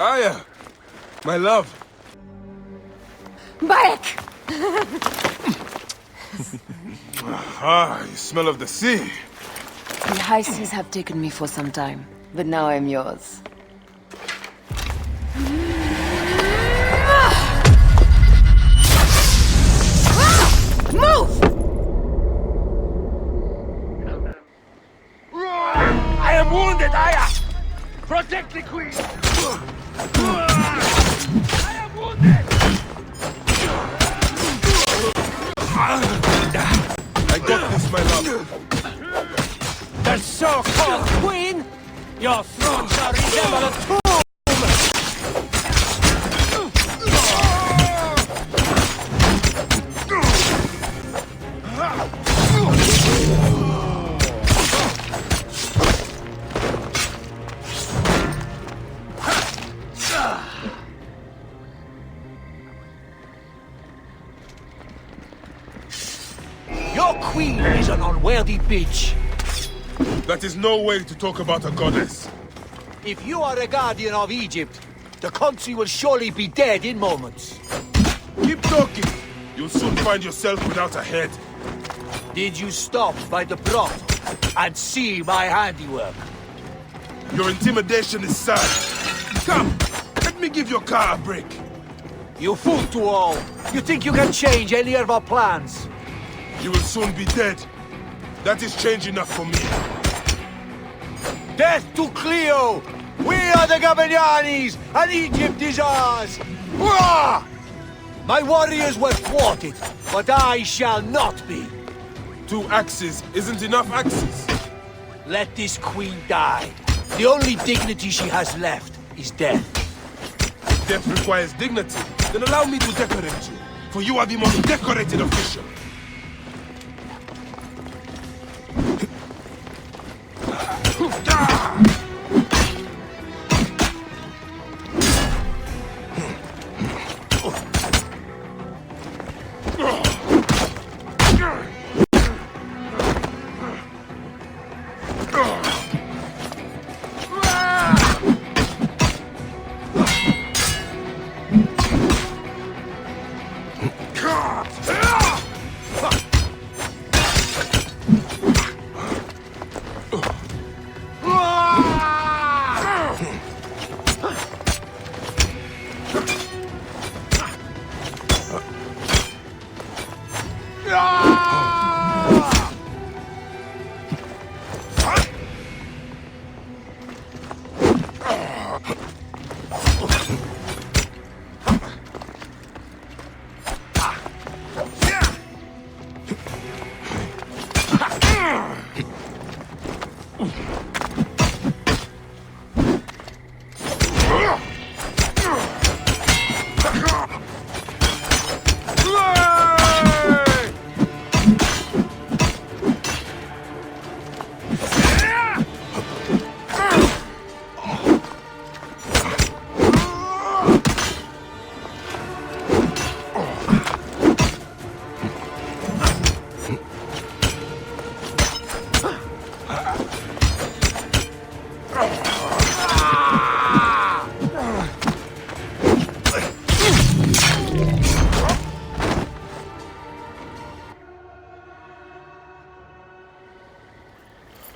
Aya, my love. Bayek! You smell of the sea. The high seas have taken me for some time, but now I'm yours. Move! I am wounded, Aya! Protect the queen! I am wounded! I got this, my love. The so-called queen? Your throne shall resemble a tomb! Your queen is an unworthy bitch. That is no way to talk about a goddess. If you are a guardian of Egypt, the country will surely be dead in moments. Keep talking. You'll soon find yourself without a head. Did you stop by the broth and see my handiwork? Your intimidation is sad. Come, let me give your car a break. You fool to all. You think you can change any of our plans? You will soon be dead. That is change enough for me. Death to Cleo! We are the Gabanianis, and Egypt is ours! Hurrah! My warriors were thwarted, but I shall not be. 2 axes isn't enough axes. Let this queen die. The only dignity she has left is death. If death requires dignity, then allow me to decorate you, for you are the most decorated official.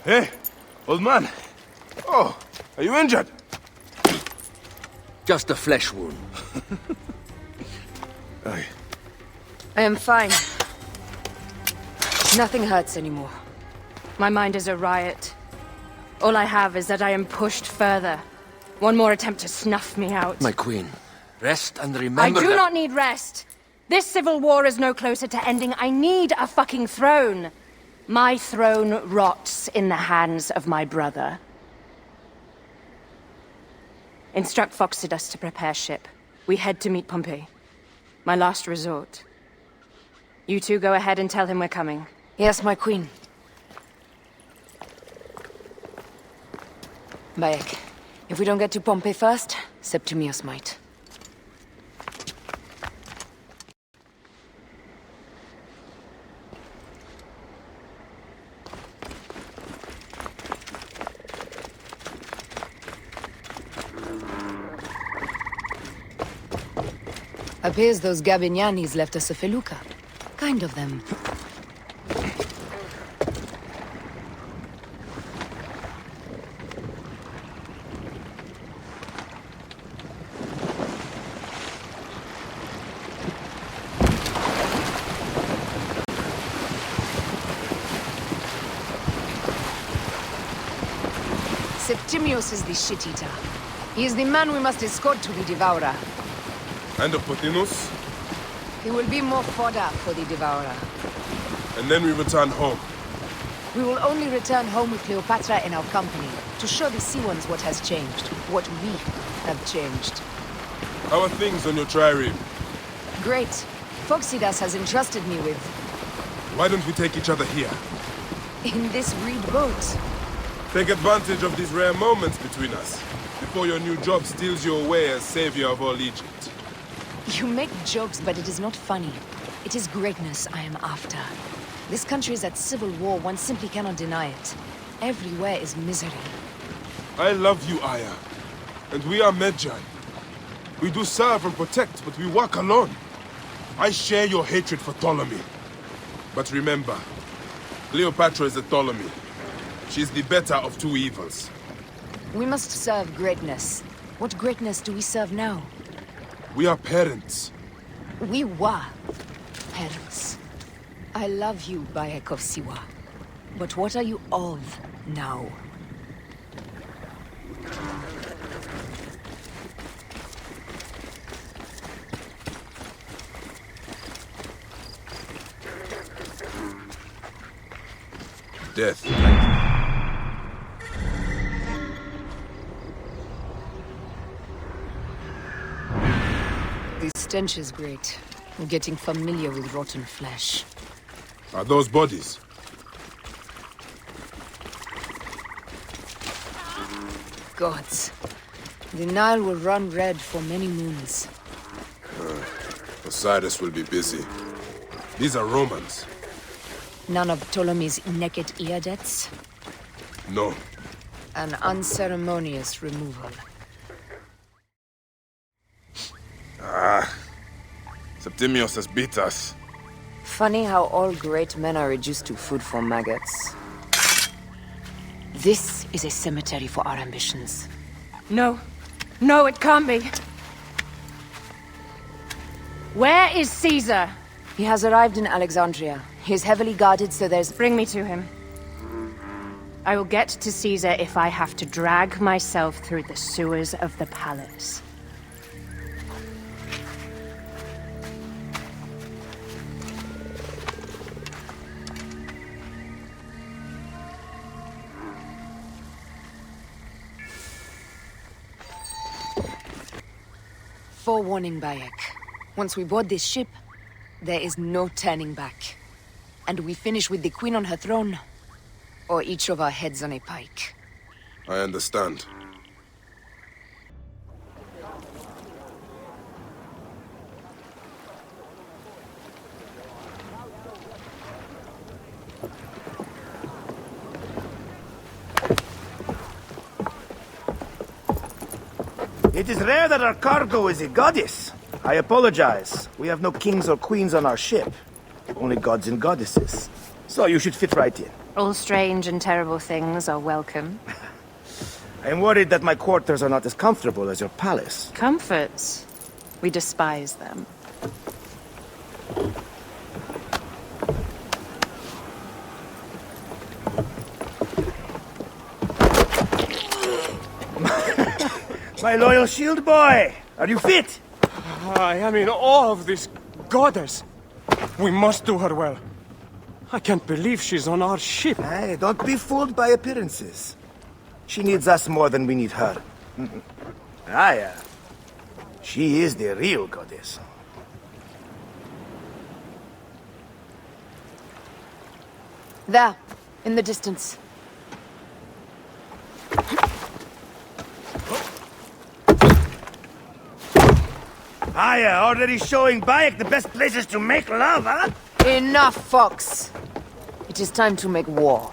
Hey, old man. Oh, are you injured? Just a flesh wound. Aye. I am fine. Nothing hurts anymore. My mind is a riot. All I have is that I am pushed further. One more attempt to snuff me out. My queen, rest and I remember do that... not need rest. This civil war is no closer to ending. I need a fucking throne. My throne rots in the hands of my brother. Instruct Phoxidus to prepare ship. We head to meet Pompey. My last resort. You two go ahead and tell him we're coming. Yes, my queen. Bayek, if we don't get to Pompey first, Septimius might. Appears those Gabinianis left us a felucca. Kind of them. Septimius is the shit-eater. He is the man we must escort to the Devourer. And of Pothinus? He will be more fodder for the Devourer. And then we return home. We will only return home with Cleopatra in our company, to show the Sea Ones what has changed, what we have changed. How are things on your trireme? Great. Phoxidas has entrusted me with... Why don't we take each other here? in this reed boat. Take advantage of these rare moments between us, before your new job steals you away as savior of all Egypt. You make jokes, but it is not funny. It is greatness I am after. This country is at civil war, one simply cannot deny it. Everywhere is misery. I love you, Aya. And we are Medjay. We do serve and protect, but we work alone. I share your hatred for Ptolemy. But remember, Cleopatra is a Ptolemy. She's the better of two evils. We must serve greatness. What greatness do we serve now? We are parents. We were parents. I love you, Bayek of Siwa. But what are you of now? Death. The stench is great. I'm getting familiar with rotten flesh. Are those bodies? Gods. The Nile will run red for many moons. Osiris will be busy. These are Romans. None of Ptolemy's naked ear-debts? No. An unceremonious removal. Septimius has beat us. Funny how all great men are reduced to food for maggots. This is a cemetery for our ambitions. No. No, it can't be. Where is Caesar? He has arrived in Alexandria. He is heavily guarded, so there's... Bring me to him. I will get to Caesar if I have to drag myself through the sewers of the palace. Forewarning, Bayek. Once we board this ship, there is no turning back. And we finish with the queen on her throne, or each of our heads on a pike. I understand. It is rare that our cargo is a goddess. I apologize. We have no kings or queens on our ship. Only gods and goddesses. So you should fit right in. All strange and terrible things are welcome. I am worried that my quarters are not as comfortable as your palace. Comforts. We despise them. My loyal shield boy! Are you fit? I am in awe of this goddess. We must do her well. I can't believe she's on our ship. Hey, don't be fooled by appearances. She needs us more than we need her. Aya. She is the real goddess. There, in the distance. Aya, already showing Bayek the best places to make love, huh? Enough, Phox. It is time to make war.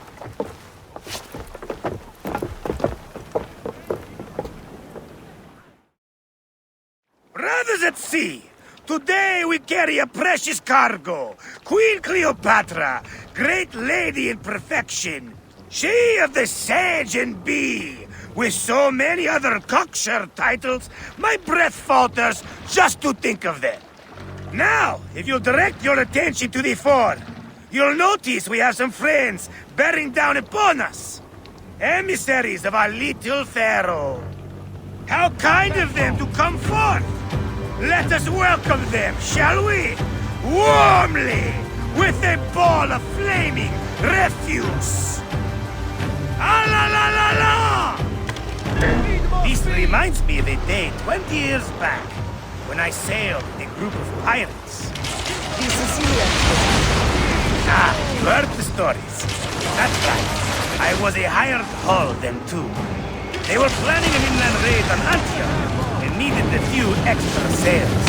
Brothers at sea, Today we carry a precious cargo. Queen Cleopatra, great lady in perfection. She of the Sage and Bee. With so many other cocksure titles, my breath falters just to think of them. Now, if you'll direct your attention to the fore, you'll notice we have some friends bearing down upon us. Emissaries of our little pharaoh. How kind of them to come forth! Let us welcome them, shall we? Warmly, with a ball of flaming refuse. Ah la la la la! This reminds me of a day 20 years back, when I sailed with a group of pirates. The Sicilians. Ah, you heard the stories. That's right. I was a hired hull then too. They were planning an inland raid on Antioch and needed a few extra sails.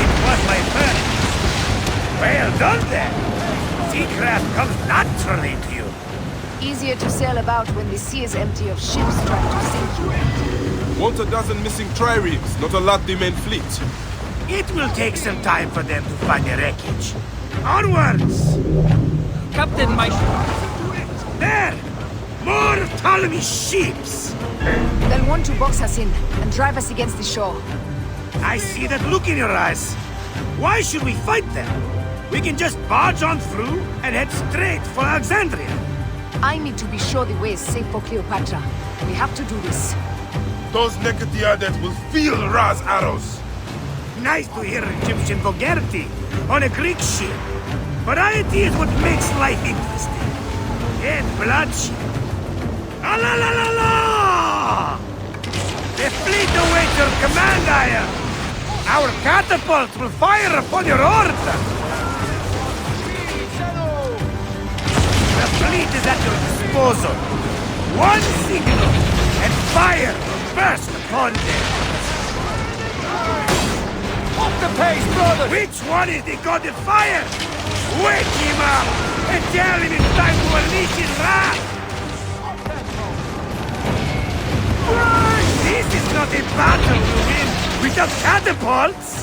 It was my turn. Well done then. Seacraft comes naturally to you. Easier to sail about when the sea is empty of ships trying to sink you. Want a dozen missing triremes, not a lot the main fleet. It will take some time for them to find the wreckage. Onwards! Captain, my... There! More of Ptolemy's ships! They'll want to box us in and drive us against the shore. I see that look in your eyes. Why should we fight them? We can just barge on through and head straight for Alexandria. I need to be sure the way is safe for Cleopatra. We have to do this. Those Necatiades will feel Ra's arrows. Nice to hear Egyptian vulgarity on a Greek ship. Variety is what makes life interesting. And bloodshed. Ah la la la la! The fleet awaits your command, Aya. Our catapults will fire upon your order. The fleet is at your disposal. One signal, and fire will burst upon them. Up the pace, brother! Which one is the god of fire? Wake him up and tell him it's time to unleash his wrath! This is not a battle we win without catapults!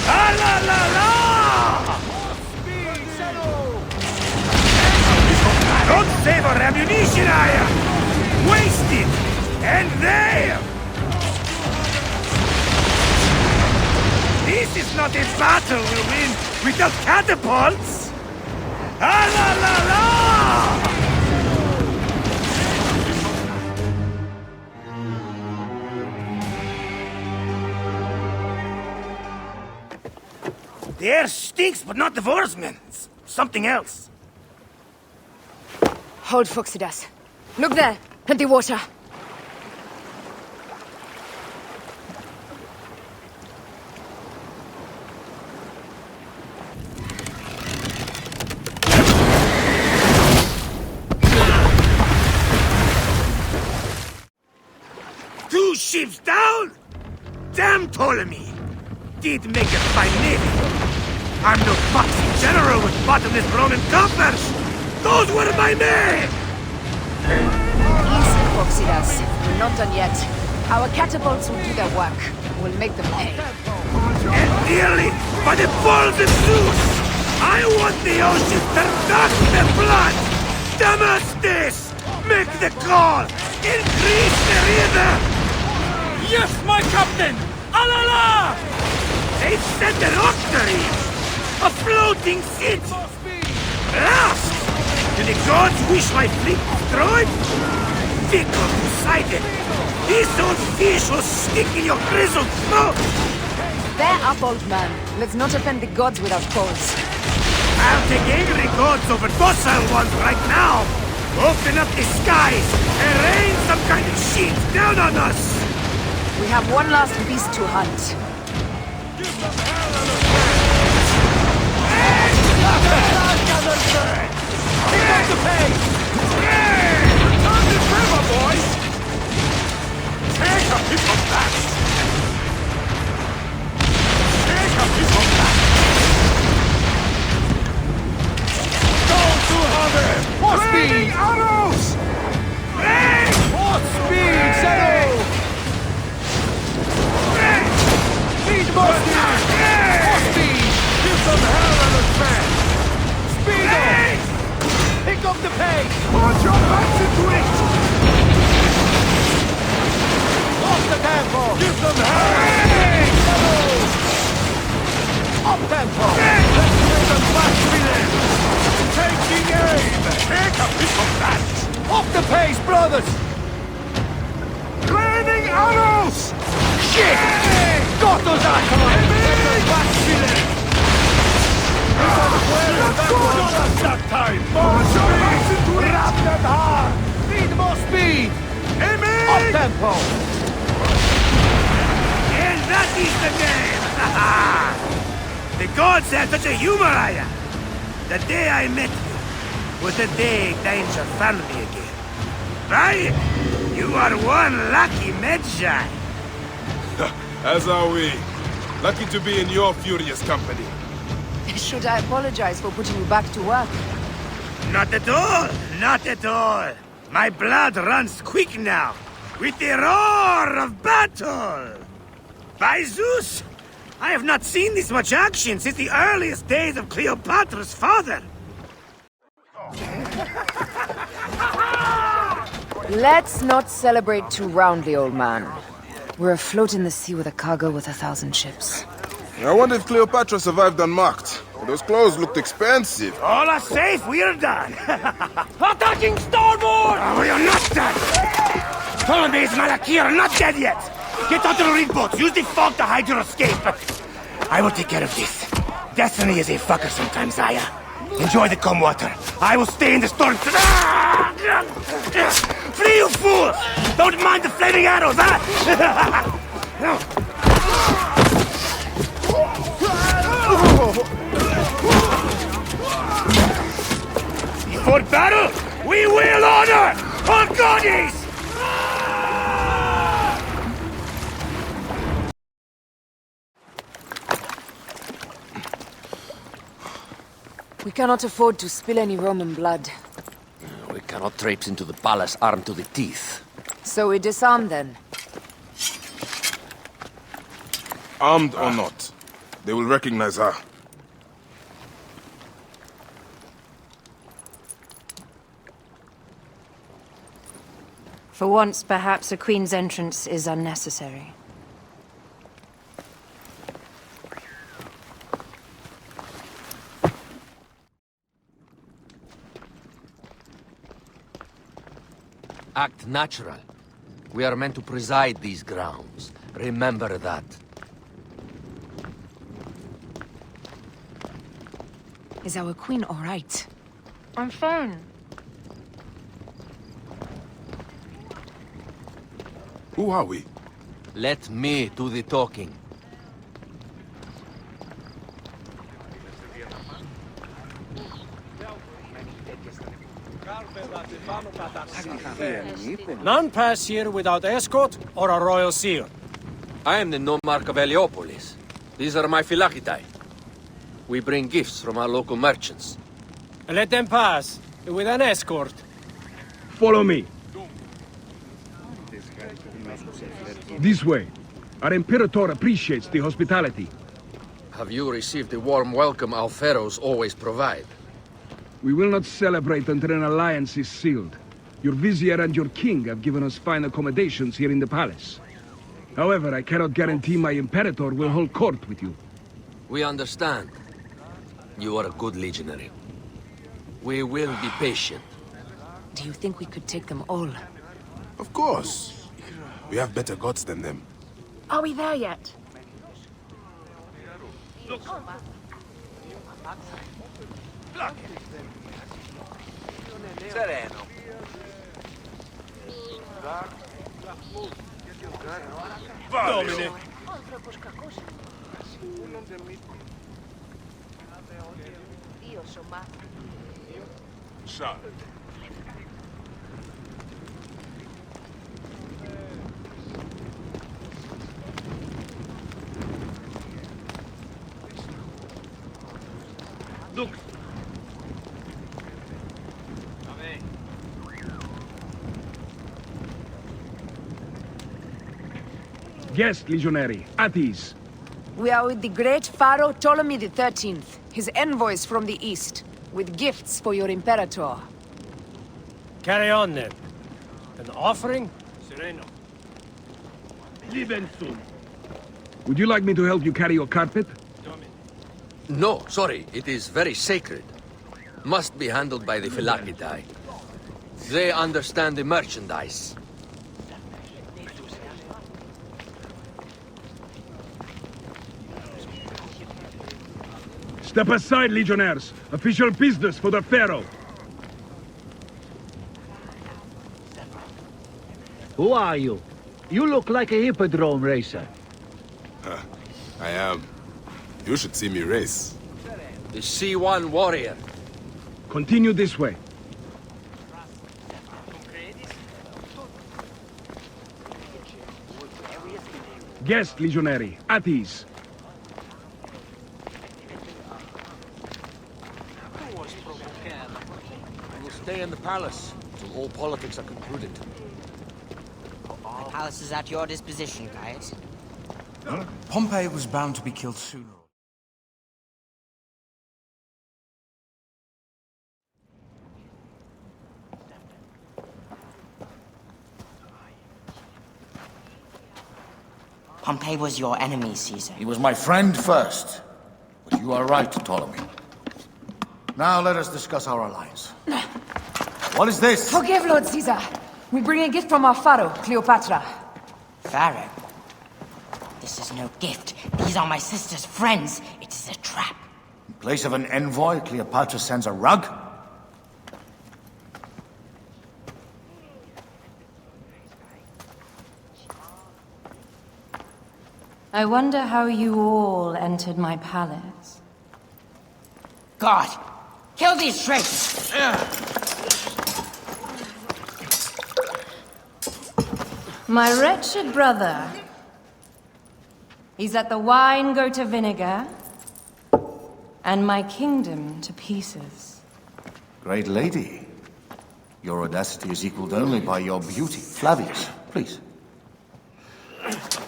Ah la la la! Don't save our ammunition, Aya! Waste it! And there! This is not a battle we'll win without catapults! Ah la la la! The air stinks, but not the oarsmen. It's something else. Hold Phoxidas. Look there, at the water. Two ships down? Damn Ptolemy! Did make a fine navy. I'm no foxy general with bottomless Roman coffers! Those were my men! Easy, Phoxidas. We're not done yet. Our catapults will do their work. We'll make them pay. And dearly, by the balls of Zeus, I want the ocean to duck the blood! Damascus! Make the call! Increase the river! Yes, my captain! Alala! They've sent an octarine! A floating city! Blast! Do the gods wish my fleet destroyed? Fickle Poseidon! This old fish will stick in your grizzled throat! Bear up, old man. Let's not offend the gods without cause. I'll take angry gods over docile ones right now! Open up the skies and rain some kind of shit down on us! We have one last beast to hunt. Keep up the pace! Return this river, boys! Take a piece of that! Take a piece of that! Don't do harm! More speed! Arrows! More speed, Zeno! Need more speed! man! Speedo! Pick up the pace! Put your backs into it! Off the tempo! Give them hell! Up tempo! Let's make them flash me then! Taking aim! Take a piece of that! Up the pace, brothers! Raining arrows! Shit! Got those archons! Let them flash me then! That time! More backs into it! Wrap them hard! Need more speed! Aiming! Up tempo! And that is the game! The gods have such a humor, Aya! The day I met you was the day danger found me again. Right? You are one lucky Medjay. As are we. Lucky to be in your furious company. Should I apologize for putting you back to work? Not at all! Not at all! My blood runs quick now, with the roar of battle! By Zeus! I have not seen this much action since the earliest days of Cleopatra's father! Let's not celebrate too roundly, old man. We're afloat in the sea with a cargo with 1,000 ships. I wonder if Cleopatra survived unmarked. Those clothes looked expensive. All are safe, we're done! Attacking starboard! We are not done! Ptolemy and Malaki are not dead yet! Get onto the reed boats, use the fog to hide your escape! I will take care of this. Destiny is a fucker sometimes, Aya. Enjoy the calm water. I will stay in the storm. Flee, you fools! Don't mind the flaming arrows, huh? Before battle, we will honor our goddess! We cannot afford to spill any Roman blood. We cannot traipse into the palace armed to the teeth. So we disarm then. Armed or not, they will recognize her. For once, perhaps a queen's entrance is unnecessary. Act natural. We are meant to preside these grounds. Remember that. Is our queen all right? I'm fine. Who are we? Let me do the talking. None pass here without escort or a royal seal. I am the nomarch of Heliopolis. These are my phylacitae. We bring gifts from our local merchants. Let them pass, with an escort. Follow me. This way. Our Imperator appreciates the hospitality. Have you received the warm welcome our pharaohs always provide? We will not celebrate until an alliance is sealed. Your vizier and your king have given us fine accommodations here in the palace. However, I cannot guarantee my Imperator will hold court with you. We understand. You are a good legionary. We will be patient. Do you think we could take them all? Of course. We have better gods than them. Are we there yet? Sereno. Domine! Shot. Look! Guest legionary, at ease. We are with the great Pharaoh Ptolemy the 13th. his envoys from the east, with gifts for your Imperator. Carry on, then. An offering? Would you like me to help you carry your carpet? No, sorry. It is very sacred. Must be handled by the Phylakitai. They understand the merchandise. Step aside, legionnaires. Official business for the Pharaoh. Who are you? You look like a hippodrome racer. I am. You should see me race. The C1 warrior. Continue this way. Guest, legionary. At ease. We will stay in the palace until all politics are concluded. The palace is at your disposition, guys. Pompey was bound to be killed sooner. Pompey was your enemy, Caesar. He was my friend first. But you are right, Ptolemy. Now let us discuss our alliance. What is this? Forgive, Lord Caesar. We bring a gift from our pharaoh, Cleopatra. Pharaoh? This is no gift. These are my sister's friends. It is a trap. In place of an envoy, Cleopatra sends a rug? I wonder how you all entered my palace. God! Kill these traitors! My wretched brother. He's let the wine go to vinegar, and my kingdom to pieces. Great lady. Your audacity is equaled only by your beauty. Flavius, please.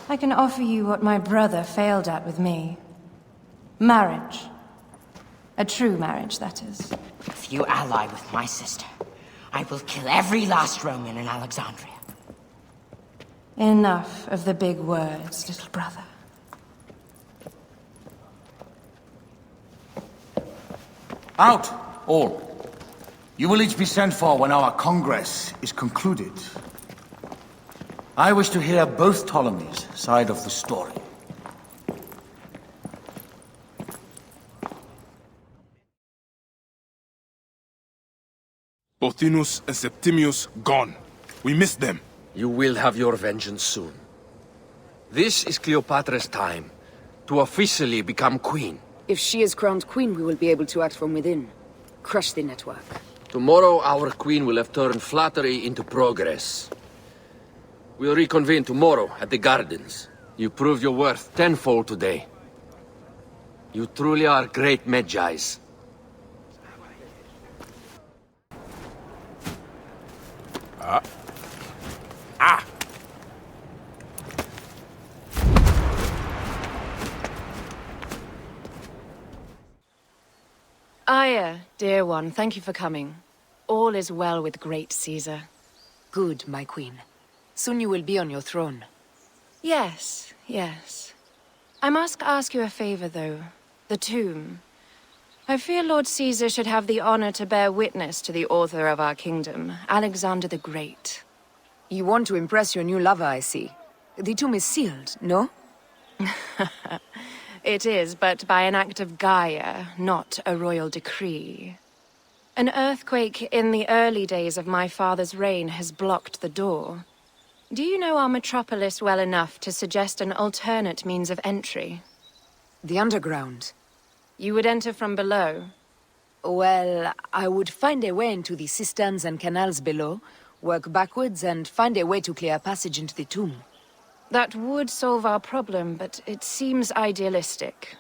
I can offer you what my brother failed at with me. Marriage. A true marriage, that is. If you ally with my sister, I will kill every last Roman in Alexandria. Enough of the big words, little brother. Out, all. You will each be sent for when our congress is concluded. I wish to hear both Ptolemy's side of the story. Pothinus and Septimius gone. We missed them. You will have your vengeance soon. This is Cleopatra's time to officially become queen. If she is crowned queen, we will be able to act from within. Crush the network. Tomorrow, our queen will have turned flattery into progress. We'll reconvene tomorrow at the gardens. You proved your worth tenfold today. You truly are great Medjais. Aya, dear one, thank you for coming. All is well with great Caesar. Good, my queen. Soon you will be on your throne. Yes, yes. I must ask you a favor, though. The tomb. I fear Lord Caesar should have the honor to bear witness to the author of our kingdom, Alexander the Great. You want to impress your new lover, I see. The tomb is sealed, no? It is, but by an act of Gaia, not a royal decree. An earthquake in the early days of my father's reign has blocked the door. Do you know our metropolis well enough to suggest an alternate means of entry? The underground. You would enter from below? Well, I would find a way into the cisterns and canals below, work backwards, and find a way to clear a passage into the tomb. That would solve our problem, but it seems idealistic.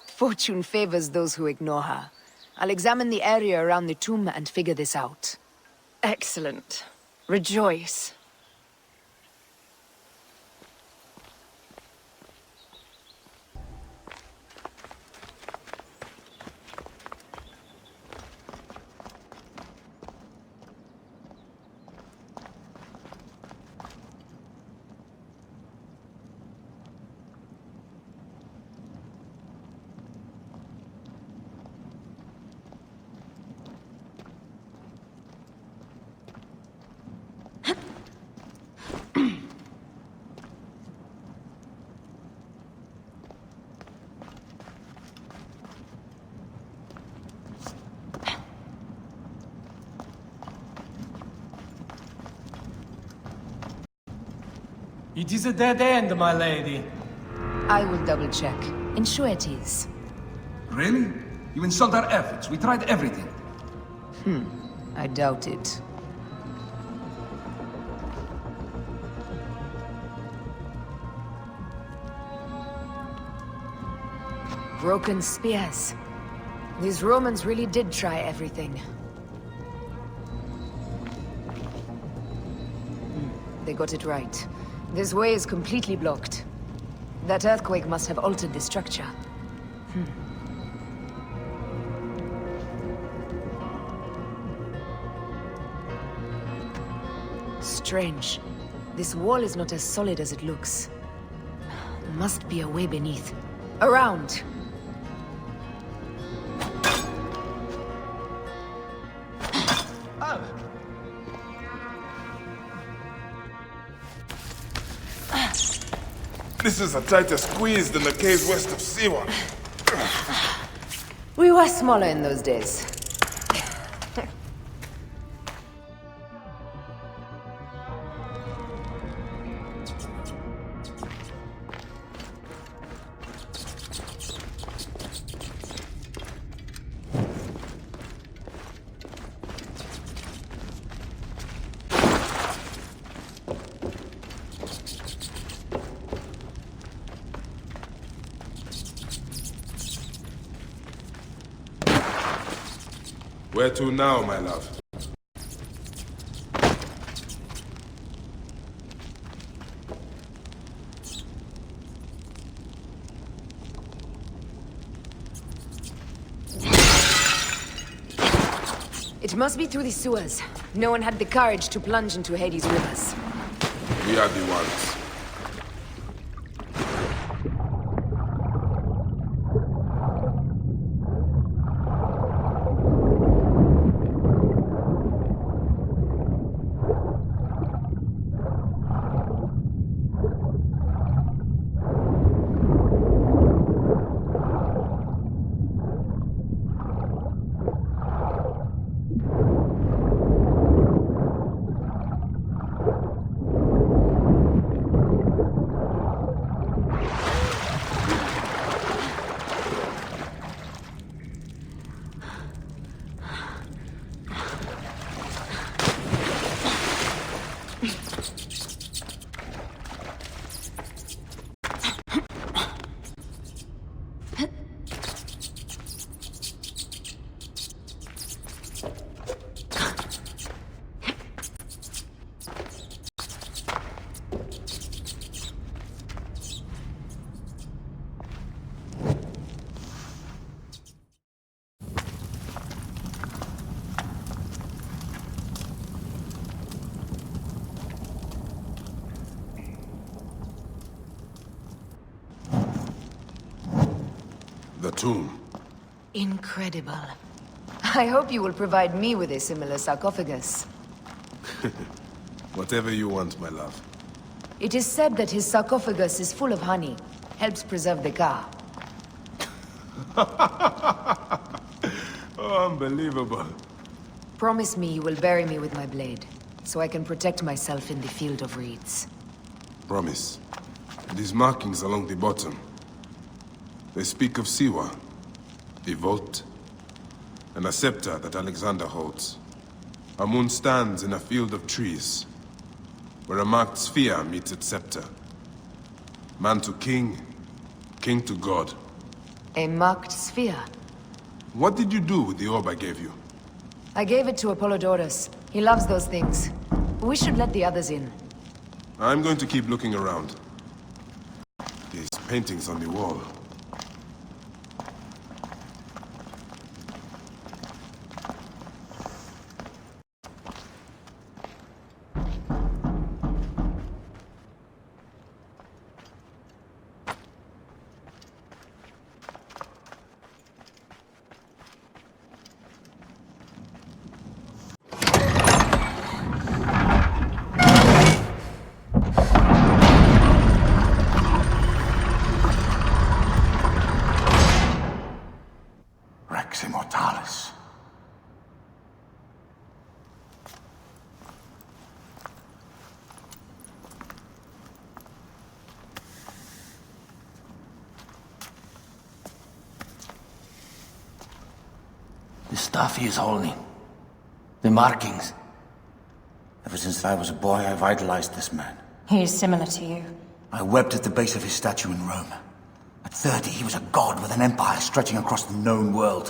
Fortune favors those who ignore her. I'll examine the area around the tomb and figure this out. Excellent. Rejoice. It is a dead end, my lady. I will double-check. Ensure it is. Really? You insult our efforts. We tried everything. I doubt it. Broken spears. These Romans really did try everything. They got it right. This way is completely blocked. That earthquake must have altered the structure. Strange. This wall is not as solid as it looks. Must be a way beneath. Around! This is a tighter squeeze than the caves west of Siwa. We were smaller in those days. Where to now, my love? It must be through the sewers. No one had the courage to plunge into Hades' rivers. We are the ones. The tomb. Incredible. I hope you will provide me with a similar sarcophagus. Whatever you want, my love. It is said that his sarcophagus is full of honey. Helps preserve the car. Oh, unbelievable. Promise me you will bury me with my blade, so I can protect myself in the field of reeds. Promise. These markings along the bottom. They speak of Siwa, the vault, and a scepter that Alexander holds. A moon stands in a field of trees, where a marked sphere meets its scepter. Man to king, king to god. A marked sphere? What did you do with the orb I gave you? I gave it to Apollodorus. He loves those things. We should let the others in. I'm going to keep looking around. These paintings on the wall. The stuff he is holding. The markings. Ever since I was a boy, I've idolized this man. He is similar to you. I wept at the base of his statue in Rome. At 30, he was a god with an empire stretching across the known world.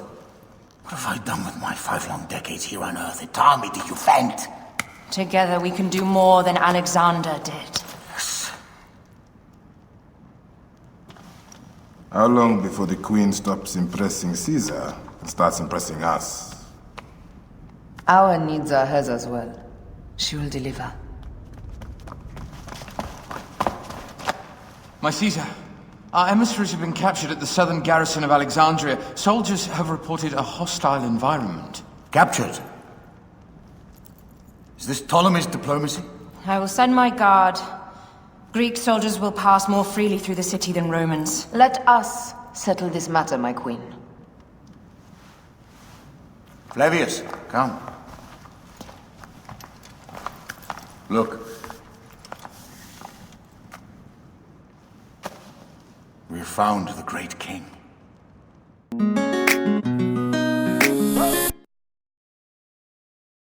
What have I done with my 5 long decades here on Earth? Ptolemy, do you faint? Together we can do more than Alexander did. Yes. How long before the Queen stops impressing Caesar and starts impressing us? Our needs are hers as well. She will deliver. My Caesar, our emissaries have been captured at the southern garrison of Alexandria. Soldiers have reported a hostile environment. Captured? Is this Ptolemy's diplomacy? I will send my guard. Greek soldiers will pass more freely through the city than Romans. Let us settle this matter, my queen. Flavius, come. Look. We have found the great king.